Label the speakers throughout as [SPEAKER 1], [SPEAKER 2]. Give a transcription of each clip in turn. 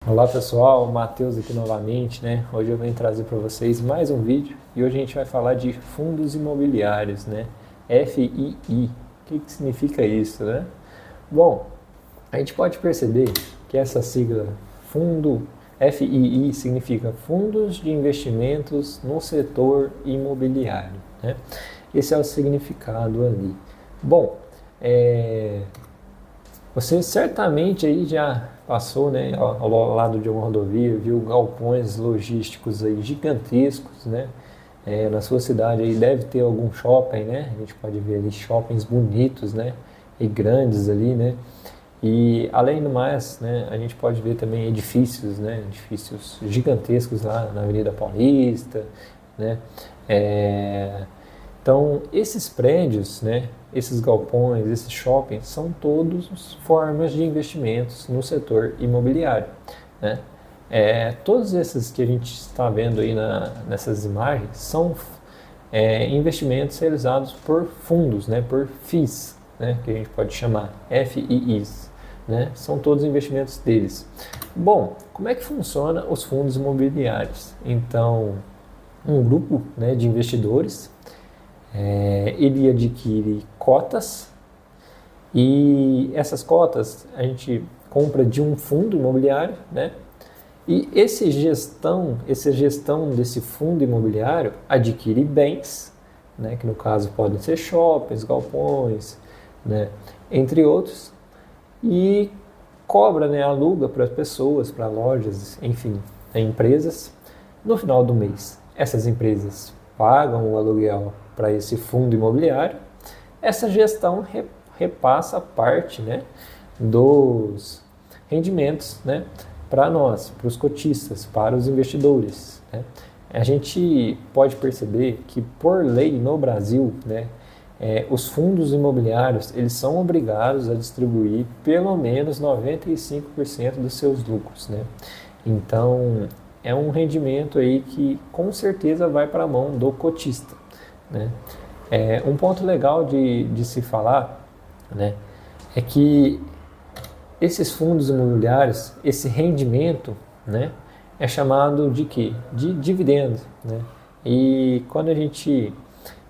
[SPEAKER 1] Olá pessoal, Matheus aqui novamente, né? Hoje eu venho trazer para vocês mais um vídeo e hoje a gente vai falar de fundos imobiliários, né? FII. O que significa isso, né? Bom, a gente pode perceber que essa sigla fundo FII significa Fundos de Investimentos no Setor Imobiliário, né? Esse é o significado ali. Bom, você certamente aí já passou, né, ao lado de uma rodovia, viu galpões logísticos aí gigantescos, né? Na sua cidade aí deve ter algum shopping, né? A gente pode ver ali shoppings bonitos, né? E grandes ali, né? E além do mais, né, a gente pode ver também edifícios, né? Edifícios gigantescos lá na Avenida Paulista, né? É, Então, esses prédios, né, esses galpões, esses shoppings, são todos formas de investimentos no setor imobiliário, né? Todos esses que a gente está vendo aí nessas imagens são investimentos realizados por fundos, né, por FIIs, né, que a gente pode chamar FIIs, né? São todos investimentos deles. Bom, como é que funciona os fundos imobiliários? Então, um grupo, né, de investidores ele adquire cotas e essas cotas a gente compra de um fundo imobiliário, né? E essa gestão desse fundo imobiliário adquire bens, né? Que no caso podem ser shoppings, galpões, né? Entre outros, e cobra, né? Aluga para pessoas, para lojas, enfim, empresas. No final do mês, essas empresas pagam o aluguel para esse fundo imobiliário, essa gestão repassa parte, né, dos rendimentos, né, para nós, para os cotistas, para os investidores, né. A gente pode perceber que, por lei no Brasil, né, os fundos imobiliários eles são obrigados a distribuir pelo menos 95% dos seus lucros, né. Então, é um rendimento aí que com certeza vai para a mão do cotista, né? Um ponto legal de se falar, né, é que esses fundos imobiliários, esse rendimento, né, é chamado de quê? De dividendo, né? E quando a gente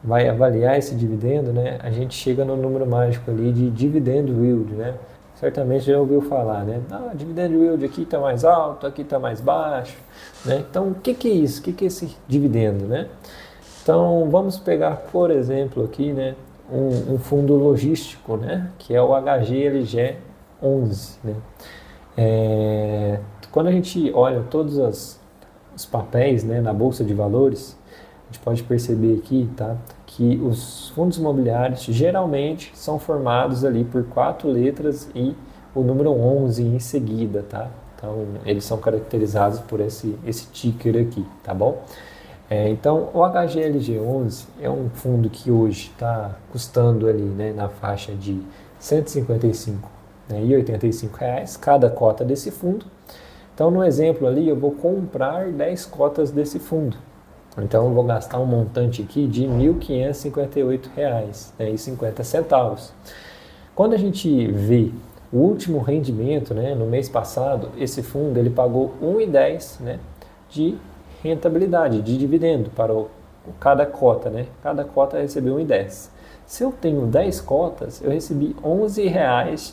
[SPEAKER 1] vai avaliar esse dividendo, né, a gente chega no número mágico ali de dividend yield, né? Certamente já ouviu falar, né? Dividend yield aqui está mais alto, aqui está mais baixo, né? Então, o que é isso? O que é esse dividendo, né? Então, vamos pegar, por exemplo, aqui, né, um fundo logístico, né, que é o HGLG 11, né? Quando a gente olha todos os papéis, né, na Bolsa de Valores, a gente pode perceber aqui, tá, que os fundos imobiliários geralmente são formados ali por 4 letras e o número 11 em seguida, tá? Então, eles são caracterizados por esse ticker aqui, tá bom? Então, o HGLG11 é um fundo que hoje está custando ali, né, na faixa de R$ 155, né, e R$ 85 cada cota desse fundo. Então, no exemplo ali, eu vou comprar 10 cotas desse fundo. Então, eu vou gastar um montante aqui de R$ 1.558,50. Quando a gente vê o último rendimento, né, no mês passado, esse fundo ele pagou R$ 1,10, né, de rentabilidade, de dividendo para cada cota, né? Cada cota recebeu 1,10. Se eu tenho 10 cotas, eu recebi R$ 11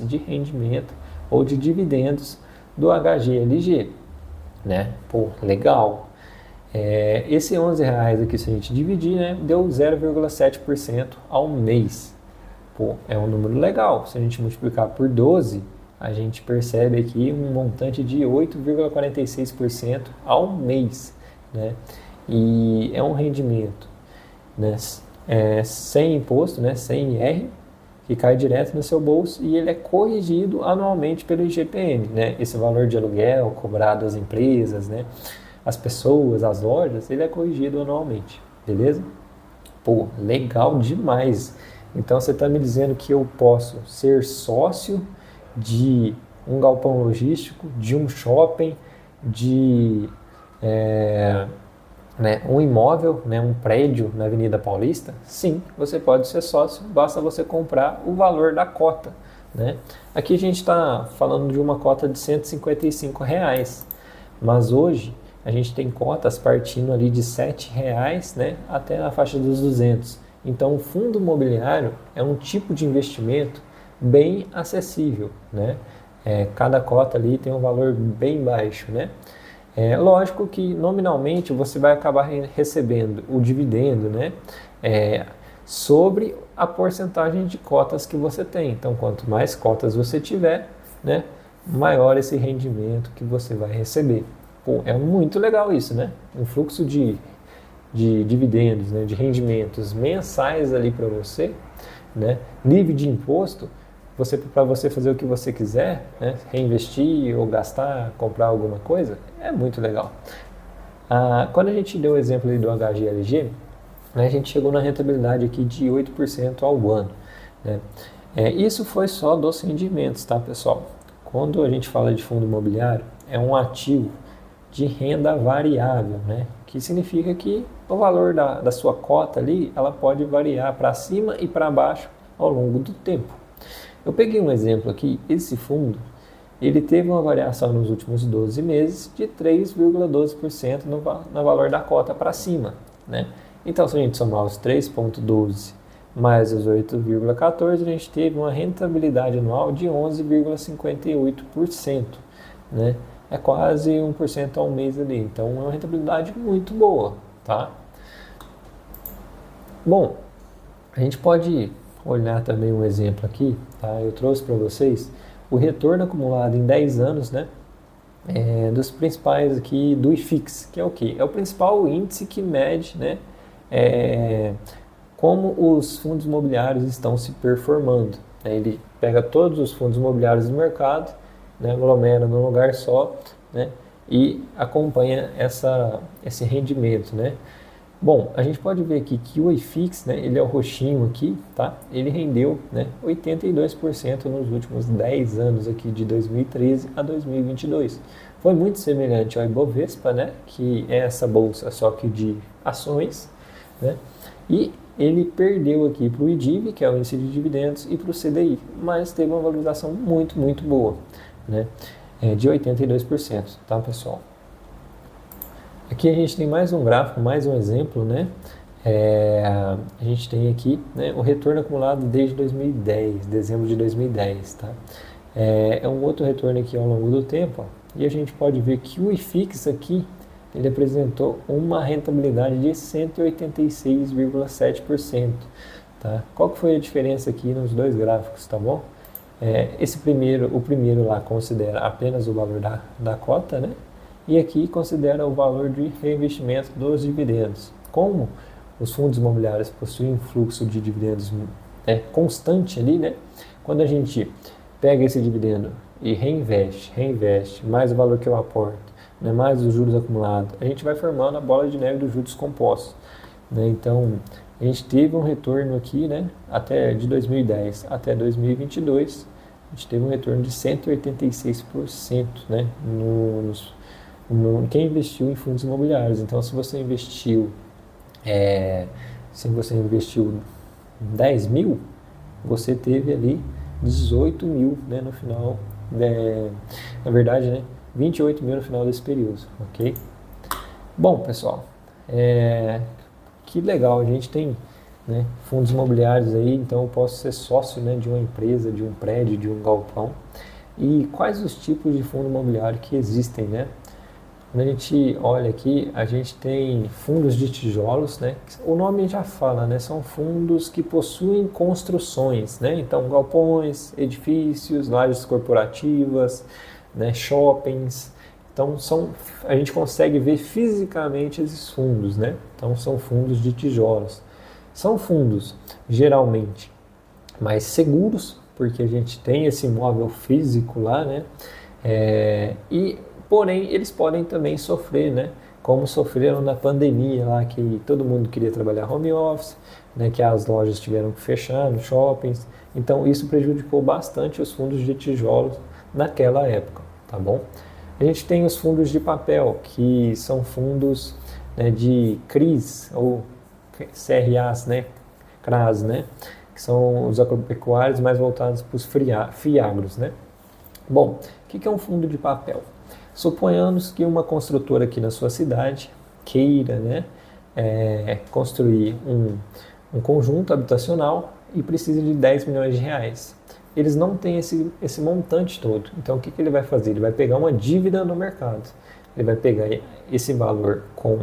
[SPEAKER 1] de rendimento ou de dividendos do HGLG, né? Pô, legal. Esse R$ 11 aqui, se a gente dividir, né, deu 0,7% ao mês. Pô, é um número legal. Se a gente multiplicar por 12, a gente percebe aqui um montante de 8,46% ao mês, né? E é um rendimento, né, sem imposto, né, sem IR, que cai direto no seu bolso e ele é corrigido anualmente pelo IGPM, né? Esse valor de aluguel cobrado às empresas, né, às pessoas, às lojas, ele é corrigido anualmente, beleza? Pô, legal demais! Então você está me dizendo que eu posso ser sócio de um galpão logístico, de um shopping, de né, um imóvel, né, um prédio na Avenida Paulista? Sim, você pode ser sócio, basta você comprar o valor da cota. né? Aqui a gente está falando de uma cota de R$ 155, mas hoje a gente tem cotas partindo ali de R$ 7, né, até na faixa dos 200. Então, o fundo imobiliário é um tipo de investimento bem acessível, né? Cada cota ali tem um valor bem baixo, né? Lógico que nominalmente você vai acabar recebendo o dividendo, né? Sobre a porcentagem de cotas que você tem. Então, quanto mais cotas você tiver, né, maior esse rendimento que você vai receber. Pô, é muito legal isso, né? Um fluxo de dividendos, né, de rendimentos mensais ali para você, né, livre de imposto, para você fazer o que você quiser, né, reinvestir ou gastar, comprar alguma coisa, é muito legal. Quando a gente deu o exemplo ali do HGLG, né, a gente chegou na rentabilidade aqui de 8% ao ano, né? Isso foi só dos rendimentos, tá, pessoal? Quando a gente fala de fundo imobiliário, é um ativo de renda variável, né? Que significa que o valor da sua cota ali, ela pode variar para cima e para baixo ao longo do tempo. Eu peguei um exemplo aqui, esse fundo, ele teve uma variação nos últimos 12 meses de 3,12% no valor da cota para cima, né? Então, se a gente somar os 3,12 mais os 8,14, a gente teve uma rentabilidade anual de 11,58%, né? É quase 1% ao mês ali, então é uma rentabilidade muito boa, tá? Bom, a gente pode olhar também um exemplo aqui, tá? Eu trouxe para vocês o retorno acumulado em 10 anos, né? Dos principais aqui do IFIX, que é o quê? É o principal índice que mede, né? Como os fundos imobiliários estão se performando, né? Ele pega todos os fundos imobiliários do mercado, né, aglomera num lugar só, né, e acompanha esse rendimento, né. Bom, a gente pode ver aqui que o IFIX, né, ele é o roxinho aqui, tá? Ele rendeu, né, 82% nos últimos 10 anos aqui, de 2013 a 2022. Foi muito semelhante ao Ibovespa, né, que é essa bolsa só que de ações, né, e ele perdeu aqui para o IDIV, que é o índice de dividendos, e para o CDI, mas teve uma valorização muito, muito boa, né? De 82%, tá, pessoal? Aqui a gente tem mais um gráfico, mais um exemplo, né? A gente tem aqui, né, o retorno acumulado desde 2010, dezembro de 2010, tá? É um outro retorno aqui ao longo do tempo, ó, e a gente pode ver que o IFIX aqui, ele apresentou uma rentabilidade de 186,7%, tá? Qual que foi a diferença aqui nos dois gráficos, tá bom? O primeiro lá considera apenas o valor da cota, né? E aqui considera o valor de reinvestimento dos dividendos. Como os fundos imobiliários possuem um fluxo de dividendos constante ali, né? Quando a gente pega esse dividendo e reinveste, mais o valor que eu aporto, né, mais os juros acumulados, a gente vai formando a bola de neve dos juros compostos, né? Então, a gente teve um retorno aqui, né, até de 2010 até 2022, a gente teve um retorno de 186%, né, quem investiu em fundos imobiliários. Então, se você investiu 10 mil, você teve ali 18 mil, né, no final, na verdade, né, 28 mil no final desse período, ok? Bom, pessoal, que legal, a gente tem, né, fundos imobiliários aí, então eu posso ser sócio, né, de uma empresa, de um prédio, de um galpão. E quais os tipos de fundo imobiliário que existem, né? Quando a gente olha aqui, a gente tem fundos de tijolos, né? O nome já fala, né? São fundos que possuem construções, né? Então, galpões, edifícios, lajes corporativas, né, shoppings. Então, a gente consegue ver fisicamente esses fundos, né? Então, são fundos de tijolos. São fundos, geralmente, mais seguros, porque a gente tem esse imóvel físico lá, né? Porém, eles podem também sofrer, né? Como sofreram na pandemia lá, que todo mundo queria trabalhar home office, né? Que as lojas tiveram que fechar nos shoppings. Então, isso prejudicou bastante os fundos de tijolos naquela época, tá bom? A gente tem os fundos de papel, que são fundos, né, de CRIs ou CRAs, né? CRAs, né? que são os agropecuários mais voltados para os fiagros, né? Bom, o que é um fundo de papel? Suponhamos que uma construtora aqui na sua cidade queira, né, construir um conjunto habitacional e precisa de 10 milhões de reais. Eles não têm esse montante todo. Então, o que ele vai fazer? Ele vai pegar uma dívida no mercado. Ele vai pegar esse valor com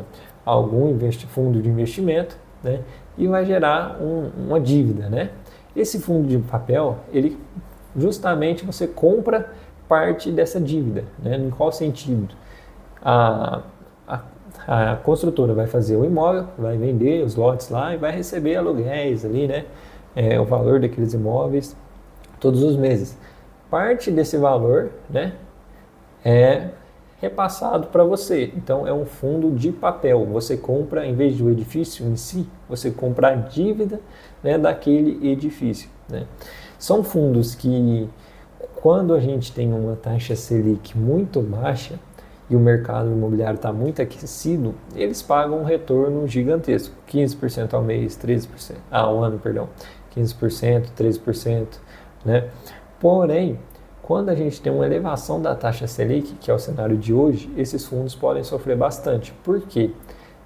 [SPEAKER 1] algum fundo de investimento, né, e vai gerar uma dívida, né? Esse fundo de papel, ele justamente você compra parte dessa dívida, né? Em qual sentido? A construtora vai fazer o imóvel, vai vender os lotes lá e vai receber aluguéis ali, né? O valor daqueles imóveis todos os meses. Parte desse valor, né, é repassado para você. Então é um fundo de papel. Você compra, em vez do edifício em si, você compra a dívida, né, daquele edifício, né? São fundos que, quando a gente tem uma taxa Selic muito baixa e o mercado imobiliário está muito aquecido, eles pagam um retorno gigantesco, 15% ao mês, 13%, ao ano, perdão, 15%, 13%, né? Porém, quando a gente tem uma elevação da taxa Selic, que é o cenário de hoje, esses fundos podem sofrer bastante. Por quê?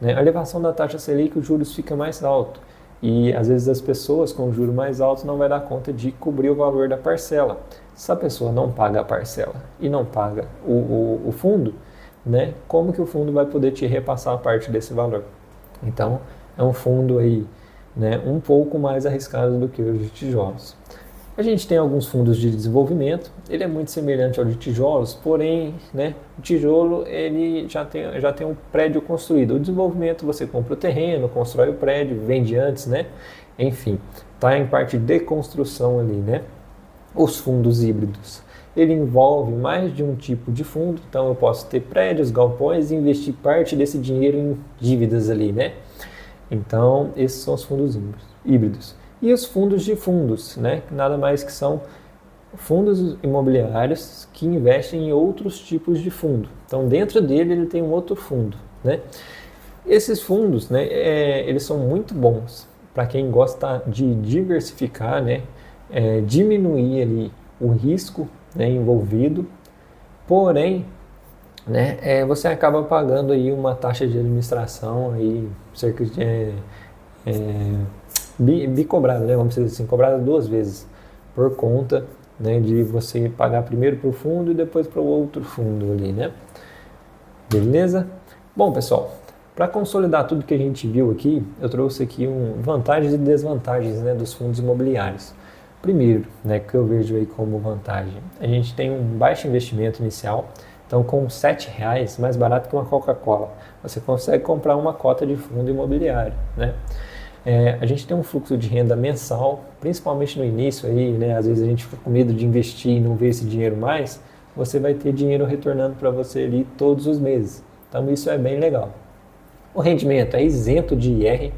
[SPEAKER 1] Né? A elevação da taxa Selic, os juros fica mais alto. E às vezes as pessoas com juros mais altos não vai dar conta de cobrir o valor da parcela. Se a pessoa não paga a parcela e não paga o fundo, né, como que o fundo vai poder te repassar a parte desse valor? Então, é um fundo aí, né, um pouco mais arriscado do que os de tijolos. A gente tem alguns fundos de desenvolvimento, ele é muito semelhante ao de tijolos, porém, né, o tijolo ele já tem um prédio construído. O desenvolvimento você compra o terreno, constrói o prédio, vende antes, né? Enfim, está em parte de construção ali, né? Os fundos híbridos, ele envolve mais de um tipo de fundo, então eu posso ter prédios, galpões e investir parte desse dinheiro em dívidas ali, né? Então, esses são os fundos híbridos. E os fundos de fundos, né? Nada mais que são fundos imobiliários que investem em outros tipos de fundo. Então, dentro dele, ele tem um outro fundo, né? Esses fundos, né, eles são muito bons para quem gosta de diversificar, né? Diminuir ali o risco, né, envolvido, porém, né, você acaba pagando aí uma taxa de administração aí cerca de bicobrada, né, vamos dizer assim, cobrada 2 vezes por conta, né, de você pagar primeiro para o fundo e depois para o outro fundo ali, né? Beleza? Bom, pessoal, para consolidar tudo que a gente viu aqui, eu trouxe aqui vantagens e desvantagens, né, dos fundos imobiliários. Primeiro, né, que eu vejo aí como vantagem, a gente tem um baixo investimento inicial, então com R$7, mais barato que uma Coca-Cola, você consegue comprar uma cota de fundo imobiliário, né? A gente tem um fluxo de renda mensal, principalmente no início aí, né, às vezes a gente fica com medo de investir e não ver esse dinheiro mais, você vai ter dinheiro retornando para você ali todos os meses, então isso é bem legal. O rendimento é isento de IR,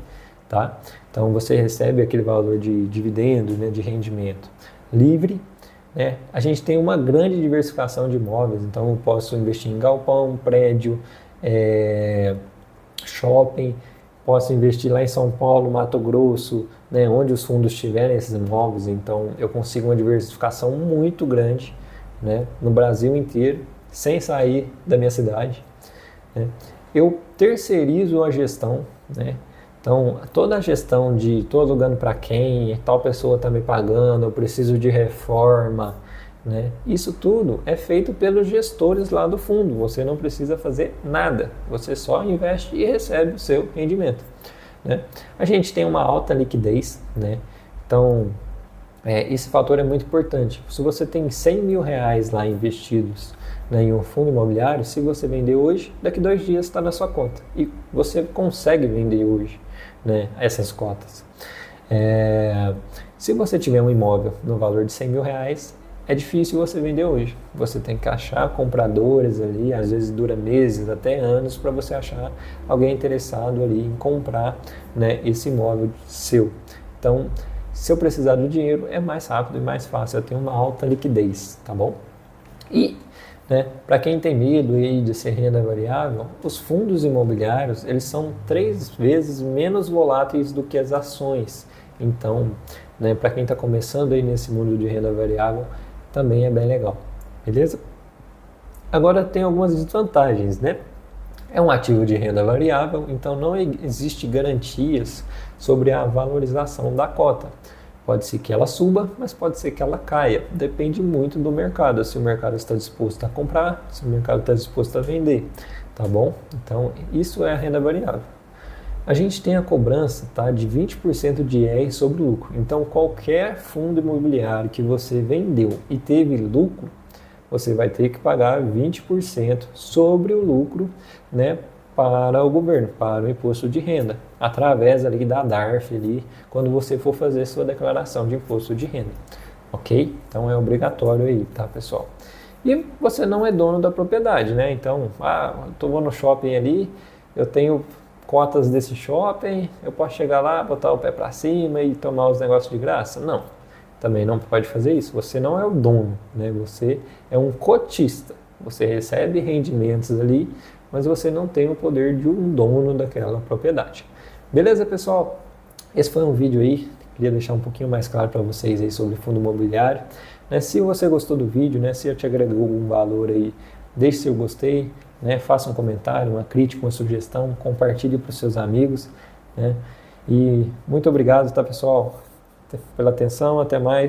[SPEAKER 1] tá? Então você recebe aquele valor de dividendo, né, de rendimento livre, né? A gente tem uma grande diversificação de imóveis, então eu posso investir em galpão, prédio, shopping, posso investir lá em São Paulo, Mato Grosso, né, onde os fundos tiverem esses imóveis, então eu consigo uma diversificação muito grande, né, no Brasil inteiro, sem sair da minha cidade, né? Eu terceirizo a gestão, né? Então, toda a gestão de estou alugando para quem, tal pessoa está me pagando, eu preciso de reforma, né? Isso tudo é feito pelos gestores lá do fundo, você não precisa fazer nada, você só investe e recebe o seu rendimento, né? A gente tem uma alta liquidez, né? Então, esse fator é muito importante. Se você tem R$100 mil lá investidos, né, em um fundo imobiliário, se você vender hoje, daqui 2 dias está na sua conta e você consegue vender hoje, né, essas cotas. Se você tiver um imóvel no valor de R$100 mil, é difícil você vender hoje. Você tem que achar compradores ali, às vezes dura meses, até anos, para você achar alguém interessado ali em comprar, né, esse imóvel seu. Então, se eu precisar do dinheiro, é mais rápido e mais fácil, eu tenho uma alta liquidez, tá bom? E, né, para quem tem medo aí de ser renda variável, os fundos imobiliários, eles são 3 vezes menos voláteis do que as ações. Então, né? Para quem está começando aí nesse mundo de renda variável, também é bem legal, beleza? Agora tem algumas desvantagens, né? É um ativo de renda variável, então não existe garantias sobre a valorização da cota. Pode ser que ela suba, mas pode ser que ela caia. Depende muito do mercado, se o mercado está disposto a comprar, se o mercado está disposto a vender, tá bom? Então, isso é a renda variável. A gente tem a cobrança, tá, de 20% de IR sobre o lucro. Então, qualquer fundo imobiliário que você vendeu e teve lucro, você vai ter que pagar 20% sobre o lucro, né, para o governo, para o imposto de renda, através ali da DARF ali, quando você for fazer sua declaração de imposto de renda, ok? Então é obrigatório aí, tá, pessoal? E você não é dono da propriedade, né? Então, eu vou no shopping ali, eu tenho cotas desse shopping, eu posso chegar lá, botar o pé para cima e tomar os negócios de graça? Não, também não pode fazer isso. Você não é o dono, né? Você é um cotista. Você recebe rendimentos ali, mas você não tem o poder de um dono daquela propriedade. Beleza, pessoal? Esse foi um vídeo aí, queria deixar um pouquinho mais claro para vocês aí sobre fundo imobiliário. Né? Se você gostou do vídeo, né? Se eu te agregou algum valor aí, deixe seu gostei, né? Faça um comentário, uma crítica, uma sugestão, compartilhe para os seus amigos, né? E muito obrigado, tá, pessoal, pela atenção, até mais.